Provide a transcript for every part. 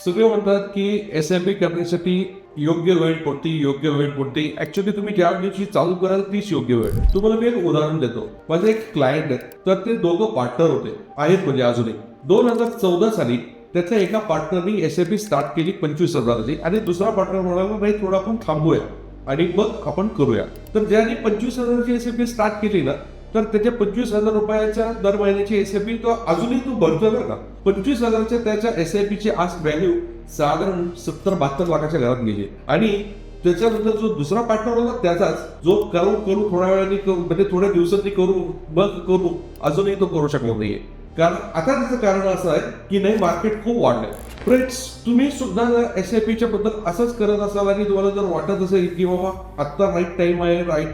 सगळे म्हणतात की SIP करण्यासाठी योग्य वेळ कोणती ऍक्च्युली तुम्ही ज्या दिवशी चालू कराल तीच योग्य वेळ. तुम्हाला मी एक उदाहरण देतो. माझे एक क्लायंट आहे, तर ते दोघं पार्टनर होते, आहेत म्हणजे अजूनही. 2014 साली त्याच्या एका पार्टनरनी SIP स्टार्ट केली 25,000ची आणि दुसरा पार्टनर म्हणाला नाही, थोडं आपण थांबूया आणि मग आपण करूया. तर ज्याने 25,000ची SIP स्टार्ट केली ना, तर त्याच्या 25,000 रुपयाच्या दर महिन्याची SIP तो अजूनही तो भरतोय बरं का. 25,000च्या त्याच्या SIPची आज व्हॅल्यू साधारण 70-72 लाखाच्या घरात गेली. आणि त्याच्यानंतर जो दुसरा पार्टनर होता त्याचाच, जो करू थोड्या वेळाने म्हणजे थोड्या दिवसांनी करू अजूनही तो करू शकलो नाहीये. कारण आता त्याचं कारण असं आहे की नाही, मार्केट खूप वाढलंय. फ्रेंड्स, तुम्ही सुद्धा जर SIPच्या बद्दल असंच करत असाल आणि तुम्हाला जर वाटत असेल की बाबा आत्ता राईट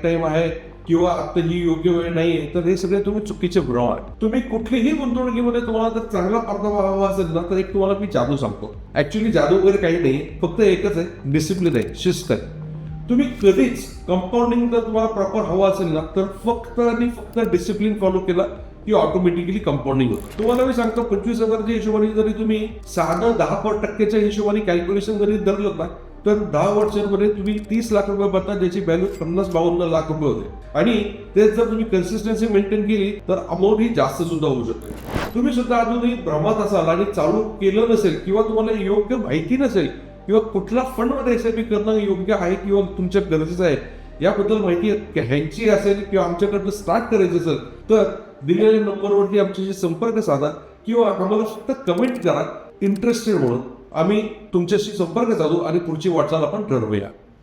टाइम आहे किंवा आता ही योग्य वेळ नाहीये, तर हे सगळे तुम्ही चुकीचे भ्रम आहे. तुम्ही कुठलीही गुंतवणुकीमध्ये तुम्हाला जर चांगला परतावा हवा असेल ना, तर एक तुम्हाला मी जादू सांगतो. ऍक्च्युली जादू वगैरे काही नाही, फक्त एकच आहे, डिसिप्लिन आहे, शिस्त आहे. तुम्ही कधीच कंपाऊंडिंग जर तुम्हाला प्रॉपर हवं असेल ना, तर फक्त आणि फक्त डिसिप्लिन फॉलो केला की ऑटोमॅटिकली कंपाऊंडिंग होतं. तुम्हाला मी सांगतो, 25,000च्या हिशोबाने जरी तुम्ही साधं 10% हिशोबाने कॅल्क्युलेशन जरी धरलं ना, तर 10 वर्षांमध्ये तुम्ही 30 लाख रुपये भरता, ज्याची व्हॅल्यू 50-52 लाख रुपये होते. आणि तेच जर तुम्ही कन्सिस्टन्सी मेंटेन केली तर अमाऊंट ही जास्त सुद्धा होऊ शकते. तुम्ही सुद्धा अजूनही भ्रमात असाल आणि चालू केलं नसेल किंवा तुम्हाला योग्य माहिती नसेल किंवा कुठला फंडमध्ये SIP करणं योग्य आहे किंवा तुमच्या गरजेचं आहे याबद्दल माहिती घ्यायची असेल किंवा आमच्याकडनं स्टार्ट करायचं असेल, तर दिलेल्या नंबरवरती आमच्याशी संपर्क साधा किंवा आम्हाला फक्त कमेंट करा इंटरेस्टेड म्हणून. आम्ही तुमच्याशी संपर्क साधू आणि पुढची वाटचाल आपण ठरवूया.